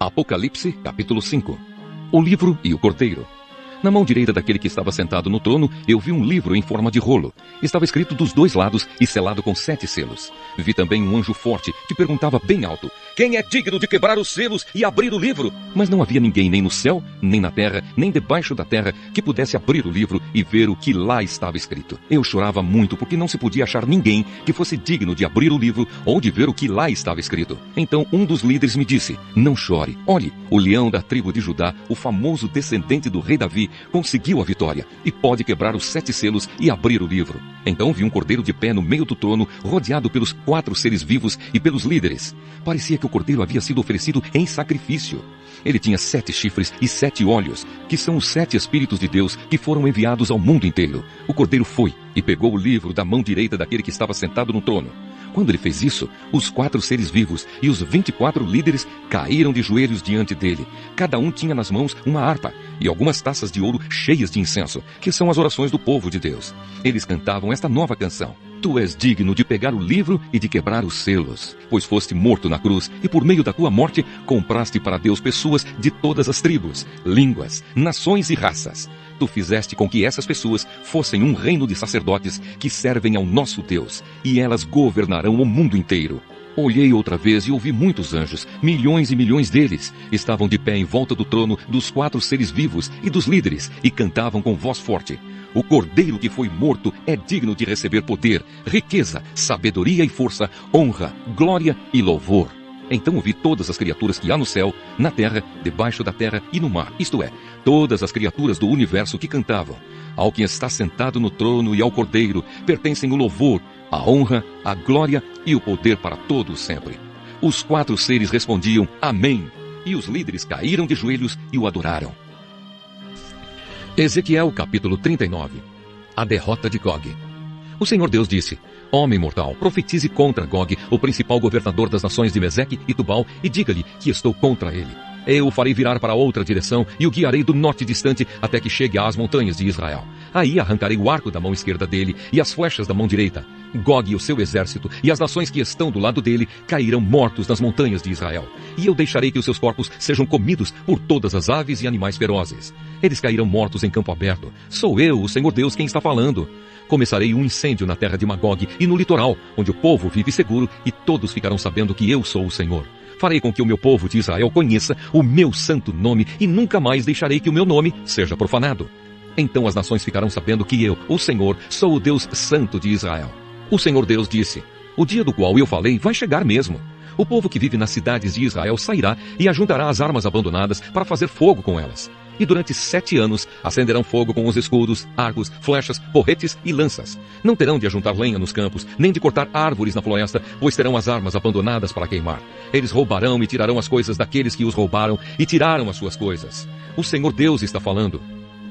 Apocalipse, capítulo 5. O livro e o cordeiro. Na mão direita daquele que estava sentado no trono, eu vi um livro em forma de rolo. Estava escrito dos dois lados e selado com 7 selos. Vi também um anjo forte que perguntava bem alto: quem é digno de quebrar os selos e abrir o livro? Mas não havia ninguém nem no céu, nem na terra, nem debaixo da terra que pudesse abrir o livro e ver o que lá estava escrito. Eu chorava muito porque não se podia achar ninguém que fosse digno de abrir o livro ou de ver o que lá estava escrito. Então um dos líderes me disse: não chore. Olhe, o leão da tribo de Judá, o famoso descendente do rei Davi, conseguiu a vitória e pode quebrar os 7 selos e abrir o livro. Então vi um cordeiro de pé no meio do trono, rodeado pelos 4 seres vivos e pelos líderes. Parecia que o cordeiro havia sido oferecido em sacrifício. Ele tinha 7 chifres e 7 olhos, que são os 7 Espíritos de Deus que foram enviados ao mundo inteiro. O cordeiro foi e pegou o livro da mão direita daquele que estava sentado no trono. Quando ele fez isso, os 4 seres vivos e os 24 líderes caíram de joelhos diante dele. Cada um tinha nas mãos uma harpa e algumas taças de ouro cheias de incenso, que são as orações do povo de Deus. Eles cantavam esta nova canção: Tu és digno de pegar o livro e de quebrar os selos, pois foste morto na cruz e por meio da tua morte compraste para Deus pessoas de todas as tribos, línguas, nações e raças. Tu fizeste com que essas pessoas fossem um reino de sacerdotes que servem ao nosso Deus, e elas governarão o mundo inteiro. Olhei outra vez e ouvi muitos anjos, milhões e milhões deles. Estavam de pé em volta do trono dos 4 seres vivos e dos líderes, e cantavam com voz forte: O cordeiro que foi morto é digno de receber poder, riqueza, sabedoria e força, honra, glória e louvor. Então ouvi todas as criaturas que há no céu, na terra, debaixo da terra e no mar, isto é, todas as criaturas do universo que cantavam: Ao que está sentado no trono e ao cordeiro pertencem o louvor, a honra, a glória e o poder para todos sempre. Os 4 seres respondiam: Amém. E os líderes caíram de joelhos e o adoraram. Ezequiel capítulo 39. A derrota de Gog. O Senhor Deus disse: Homem mortal, profetize contra Gog, o principal governador das nações de Meseque e Tubal, e diga-lhe que estou contra ele. Eu o farei virar para outra direção e o guiarei do norte distante até que chegue às montanhas de Israel. Aí arrancarei o arco da mão esquerda dele e as flechas da mão direita. Gog e o seu exército e as nações que estão do lado dele cairão mortos nas montanhas de Israel. E eu deixarei que os seus corpos sejam comidos por todas as aves e animais ferozes. Eles cairão mortos em campo aberto. Sou eu, o Senhor Deus, quem está falando. Começarei um incêndio na terra de Magog e no litoral, onde o povo vive seguro, e todos ficarão sabendo que eu sou o Senhor. Farei com que o meu povo de Israel conheça o meu santo nome e nunca mais deixarei que o meu nome seja profanado. Então as nações ficarão sabendo que eu, o Senhor, sou o Deus santo de Israel. O Senhor Deus disse: O dia do qual eu falei vai chegar mesmo. O povo que vive nas cidades de Israel sairá e ajuntará as armas abandonadas para fazer fogo com elas. E durante 7 anos acenderão fogo com os escudos, arcos, flechas, porretes e lanças. Não terão de ajuntar lenha nos campos, nem de cortar árvores na floresta, pois terão as armas abandonadas para queimar. Eles roubarão e tirarão as coisas daqueles que os roubaram e tiraram as suas coisas. O Senhor Deus está falando.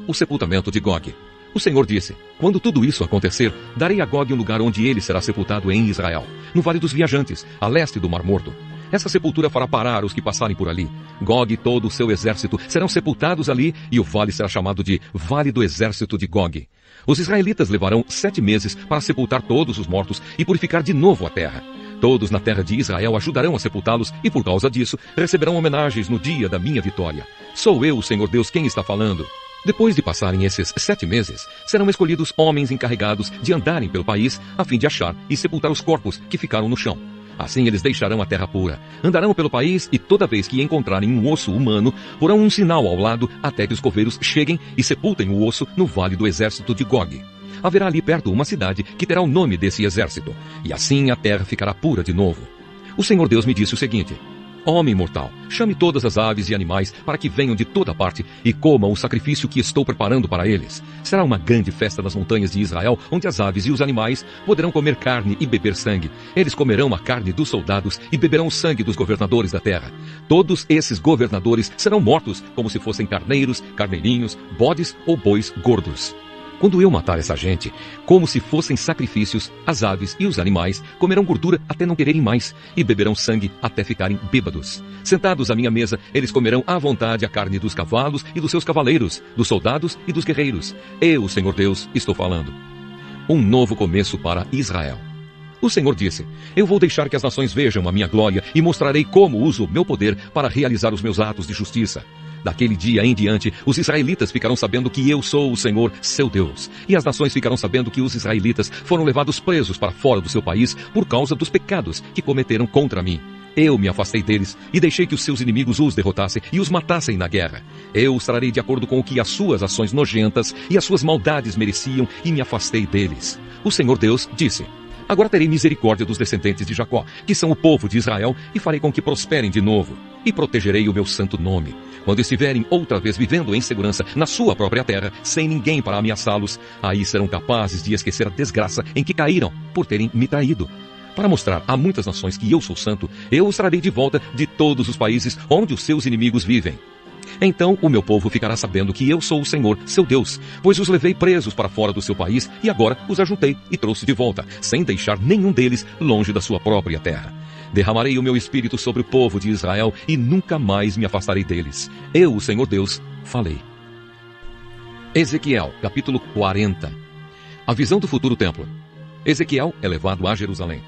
O sepultamento de Gog. O Senhor disse: Quando tudo isso acontecer, darei a Gog um lugar onde ele será sepultado em Israel, no Vale dos Viajantes, a leste do Mar Morto. Essa sepultura fará parar os que passarem por ali. Gog e todo o seu exército serão sepultados ali, e o vale será chamado de Vale do Exército de Gog. Os israelitas levarão 7 meses para sepultar todos os mortos e purificar de novo a terra. Todos na terra de Israel ajudarão a sepultá-los, e por causa disso receberão homenagens no dia da minha vitória. Sou eu, o Senhor Deus, quem está falando. Depois de passarem esses 7 meses, serão escolhidos homens encarregados de andarem pelo país, a fim de achar e sepultar os corpos que ficaram no chão. Assim eles deixarão a terra pura, andarão pelo país e toda vez que encontrarem um osso humano, porão um sinal ao lado até que os coveiros cheguem e sepultem o osso no vale do exército de Gog. Haverá ali perto uma cidade que terá o nome desse exército, e assim a terra ficará pura de novo. O Senhor Deus me disse o seguinte: Homem mortal, chame todas as aves e animais para que venham de toda parte e comam o sacrifício que estou preparando para eles. Será uma grande festa nas montanhas de Israel, onde as aves e os animais poderão comer carne e beber sangue. Eles comerão a carne dos soldados e beberão o sangue dos governadores da terra. Todos esses governadores serão mortos como se fossem carneiros, carneirinhos, bodes ou bois gordos. Quando eu matar essa gente, como se fossem sacrifícios, as aves e os animais comerão gordura até não quererem mais, e beberão sangue até ficarem bêbados. Sentados à minha mesa, eles comerão à vontade a carne dos cavalos e dos seus cavaleiros, dos soldados e dos guerreiros. Eu, o Senhor Deus, estou falando. Um novo começo para Israel. O Senhor disse: eu vou deixar que as nações vejam a minha glória e mostrarei como uso o meu poder para realizar os meus atos de justiça. Daquele dia em diante, os israelitas ficarão sabendo que eu sou o Senhor, seu Deus. E as nações ficarão sabendo que os israelitas foram levados presos para fora do seu país por causa dos pecados que cometeram contra mim. Eu me afastei deles e deixei que os seus inimigos os derrotassem e os matassem na guerra. Eu os trarei de acordo com o que as suas ações nojentas e as suas maldades mereciam e me afastei deles. O Senhor Deus disse: agora terei misericórdia dos descendentes de Jacó, que são o povo de Israel, e farei com que prosperem de novo. E protegerei o meu santo nome. Quando estiverem outra vez vivendo em segurança na sua própria terra, sem ninguém para ameaçá-los, aí serão capazes de esquecer a desgraça em que caíram por terem me traído. Para mostrar a muitas nações que eu sou santo, eu os trarei de volta de todos os países onde os seus inimigos vivem. Então o meu povo ficará sabendo que eu sou o Senhor, seu Deus, pois os levei presos para fora do seu país e agora os ajuntei e trouxe de volta, sem deixar nenhum deles longe da sua própria terra. Derramarei o meu espírito sobre o povo de Israel e nunca mais me afastarei deles. Eu, o Senhor Deus, falei. Ezequiel, capítulo 40. A visão do futuro templo. Ezequiel é levado a Jerusalém.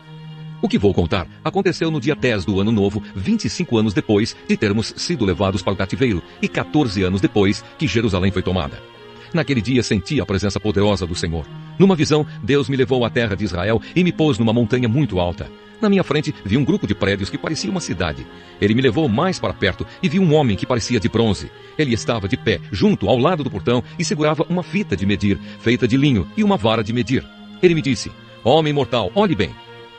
O que vou contar aconteceu no dia 10 do ano novo, 25 anos depois de termos sido levados para o cativeiro e 14 anos depois que Jerusalém foi tomada. Naquele dia senti a presença poderosa do Senhor. Numa visão, Deus me levou à terra de Israel e me pôs numa montanha muito alta. Na minha frente vi um grupo de prédios que parecia uma cidade. Ele me levou mais para perto e vi um homem que parecia de bronze. Ele estava de pé, junto ao lado do portão, e segurava uma fita de medir, feita de linho, e uma vara de medir. Ele me disse: homem mortal, olhe bem.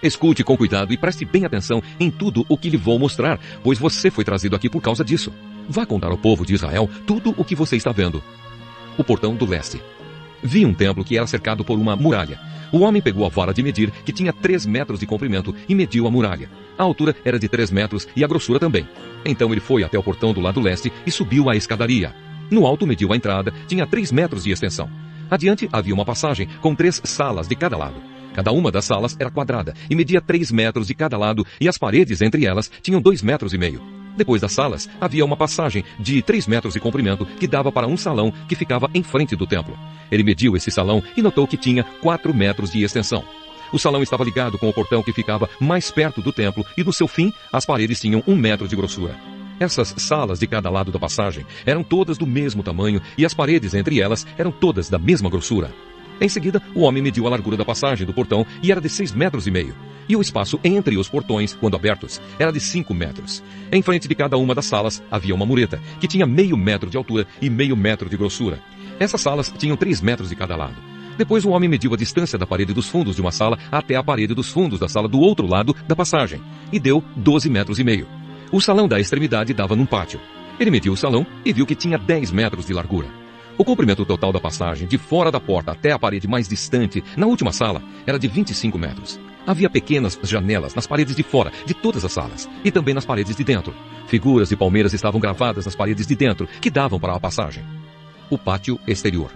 Escute com cuidado e preste bem atenção em tudo o que lhe vou mostrar, pois você foi trazido aqui por causa disso. Vá contar ao povo de Israel tudo o que você está vendo. O portão do leste. Vi um templo que era cercado por uma muralha. O homem pegou a vara de medir, que tinha 3 metros de comprimento, e mediu a muralha. A altura era de 3 metros e a grossura também. Então ele foi até o portão do lado leste e subiu a escadaria. No alto mediu a entrada, tinha 3 metros de extensão. Adiante havia uma passagem com 3 salas de cada lado. Cada uma das salas era quadrada e media 3 metros de cada lado, e as paredes entre elas tinham 2,5 metros. Depois das salas, havia uma passagem de 3 metros de comprimento que dava para um salão que ficava em frente do templo. Ele mediu esse salão e notou que tinha 4 metros de extensão. O salão estava ligado com o portão que ficava mais perto do templo e no seu fim, as paredes tinham 1 metro de grossura. Essas salas de cada lado da passagem eram todas do mesmo tamanho e as paredes entre elas eram todas da mesma grossura. Em seguida, o homem mediu a largura da passagem do portão e era de 6,5 metros. E o espaço entre os portões, quando abertos, era de 5 metros. Em frente de cada uma das salas havia uma mureta, que tinha 0,5 metro de altura e 0,5 metro de grossura. Essas salas tinham 3 metros de cada lado. Depois o homem mediu a distância da parede dos fundos de uma sala até a parede dos fundos da sala do outro lado da passagem, e deu 12,5 metros. O salão da extremidade dava num pátio. Ele mediu o salão e viu que tinha 10 metros de largura. O comprimento total da passagem, de fora da porta até a parede mais distante, na última sala, era de 25 metros. Havia pequenas janelas nas paredes de fora de todas as salas, e também nas paredes de dentro. Figuras de palmeiras estavam gravadas nas paredes de dentro, que davam para a passagem. O pátio exterior.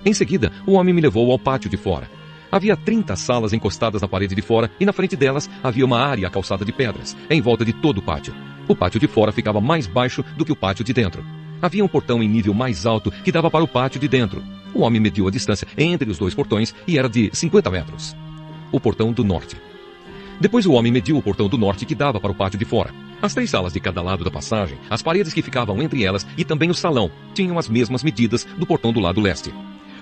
Em seguida, o homem me levou ao pátio de fora. Havia 30 salas encostadas na parede de fora, e na frente delas havia uma área calçada de pedras, em volta de todo o pátio. O pátio de fora ficava mais baixo do que o pátio de dentro. Havia um portão em nível mais alto que dava para o pátio de dentro. O homem mediu a distância entre os 2 portões e era de 50 metros. O portão do norte. Depois o homem mediu o portão do norte que dava para o pátio de fora. As 3 salas de cada lado da passagem, as paredes que ficavam entre elas e também o salão tinham as mesmas medidas do portão do lado leste.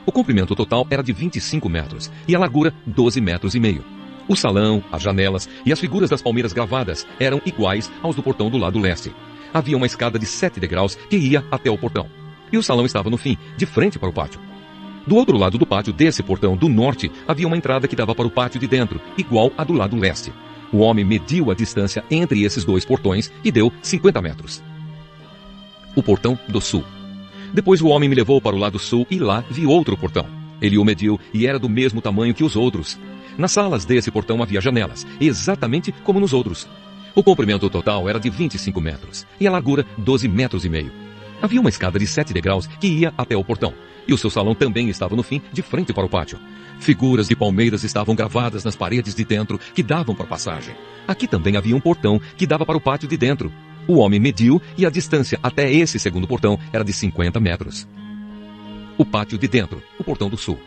O comprimento total era de 25 metros e a largura 12,5 metros. O salão, as janelas e as figuras das palmeiras gravadas eram iguais aos do portão do lado leste. Havia uma escada de 7 degraus que ia até o portão. E o salão estava no fim, de frente para o pátio. Do outro lado do pátio desse portão do norte, havia uma entrada que dava para o pátio de dentro, igual à do lado leste. O homem mediu a distância entre esses 2 portões e deu 50 metros. O portão do sul. Depois o homem me levou para o lado sul e lá vi outro portão. Ele o mediu e era do mesmo tamanho que os outros. Nas salas desse portão havia janelas, exatamente como nos outros. O comprimento total era de 25 metros e a largura 12,5 metros. Havia uma escada de 7 degraus que ia até o portão, e o seu salão também estava no fim, de frente para o pátio. Figuras de palmeiras estavam gravadas nas paredes de dentro que davam para a passagem. Aqui também havia um portão que dava para o pátio de dentro. O homem mediu e a distância até esse segundo portão era de 50 metros. O pátio de dentro, o portão do sul.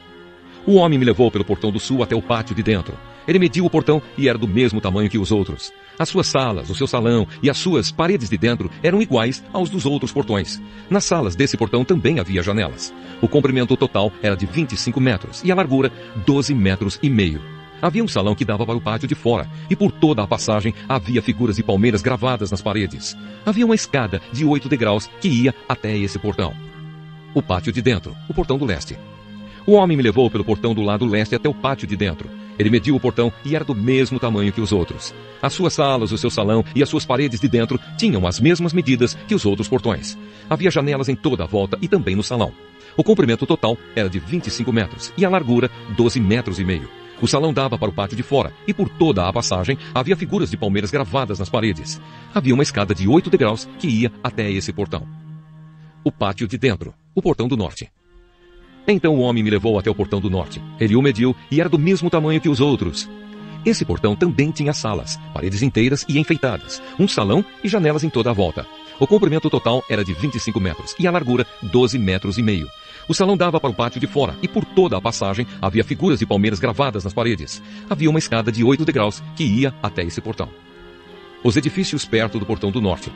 O homem me levou pelo portão do sul até o pátio de dentro. Ele mediu o portão e era do mesmo tamanho que os outros. As suas salas, o seu salão e as suas paredes de dentro eram iguais aos dos outros portões. Nas salas desse portão também havia janelas. O comprimento total era de 25 metros e a largura 12 metros e meio. Havia um salão que dava para o pátio de fora, e por toda a passagem havia figuras de palmeiras gravadas nas paredes. Havia uma escada de 8 degraus que ia até esse portão. O pátio de dentro, o portão do leste. O homem me levou pelo portão do lado leste até o pátio de dentro. Ele mediu o portão e era do mesmo tamanho que os outros. As suas salas, o seu salão e as suas paredes de dentro tinham as mesmas medidas que os outros portões. Havia janelas em toda a volta e também no salão. O comprimento total era de 25 metros e a largura 12 metros e meio. O salão dava para o pátio de fora, e por toda a passagem havia figuras de palmeiras gravadas nas paredes. Havia uma escada de 8 degraus que ia até esse portão. O pátio de dentro, o portão do norte. Então o homem me levou até o portão do norte. Ele o mediu e era do mesmo tamanho que os outros. Esse portão também tinha salas, paredes inteiras e enfeitadas, um salão e janelas em toda a volta. O comprimento total era de 25 metros e a largura 12 metros e meio. O salão dava para o pátio de fora e por toda a passagem havia figuras de palmeiras gravadas nas paredes. Havia uma escada de 8 degraus que ia até esse portão. Os edifícios perto do portão do norte.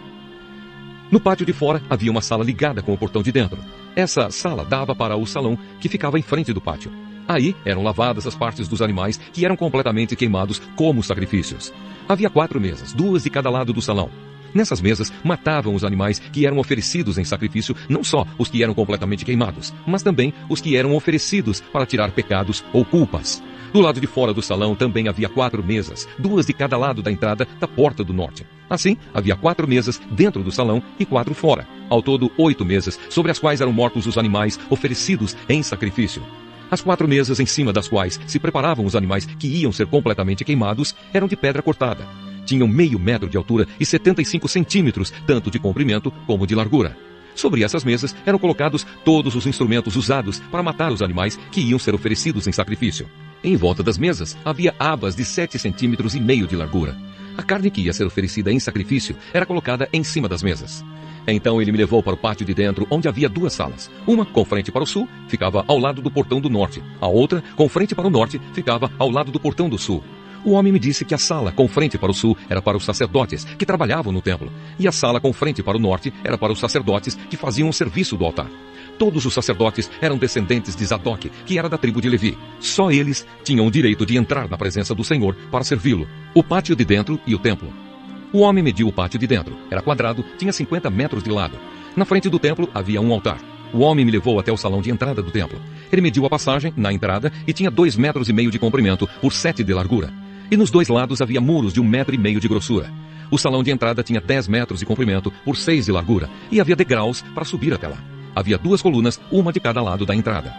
No pátio de fora havia uma sala ligada com o portão de dentro. Essa sala dava para o salão que ficava em frente do pátio. Aí eram lavadas as partes dos animais que eram completamente queimados como sacrifícios. Havia 4 mesas, 2 de cada lado do salão. Nessas mesas matavam os animais que eram oferecidos em sacrifício, não só os que eram completamente queimados, mas também os que eram oferecidos para tirar pecados ou culpas. Do lado de fora do salão também havia 4 mesas, 2 de cada lado da entrada da porta do norte. Assim, havia 4 mesas dentro do salão e 4 fora. Ao todo, 8 mesas, sobre as quais eram mortos os animais oferecidos em sacrifício. As 4 mesas em cima das quais se preparavam os animais que iam ser completamente queimados eram de pedra cortada. Tinham meio metro de altura e 75 centímetros, tanto de comprimento como de largura. Sobre essas mesas eram colocados todos os instrumentos usados para matar os animais que iam ser oferecidos em sacrifício. Em volta das mesas havia abas de 7 centímetros e meio de largura. A carne que ia ser oferecida em sacrifício era colocada em cima das mesas. Então ele me levou para o pátio de dentro, onde havia 2 salas. Uma, com frente para o sul, ficava ao lado do portão do norte. A outra, com frente para o norte, ficava ao lado do portão do sul. O homem me disse que a sala com frente para o sul era para os sacerdotes que trabalhavam no templo, e a sala com frente para o norte era para os sacerdotes que faziam o serviço do altar. Todos os sacerdotes eram descendentes de Zadok, que era da tribo de Levi. Só eles tinham o direito de entrar na presença do Senhor para servi-lo. O pátio de dentro e o templo. O homem mediu o pátio de dentro. Era quadrado, tinha 50 metros de lado. Na frente do templo havia um altar. O homem me levou até o salão de entrada do templo. Ele mediu a passagem na entrada e tinha 2,5 metros de comprimento por 7 de largura. E nos 2 lados havia muros de 1,5 metro de grossura. O salão de entrada tinha 10 metros de comprimento por 6 de largura e havia degraus para subir até lá. Havia 2 colunas, uma de cada lado da entrada.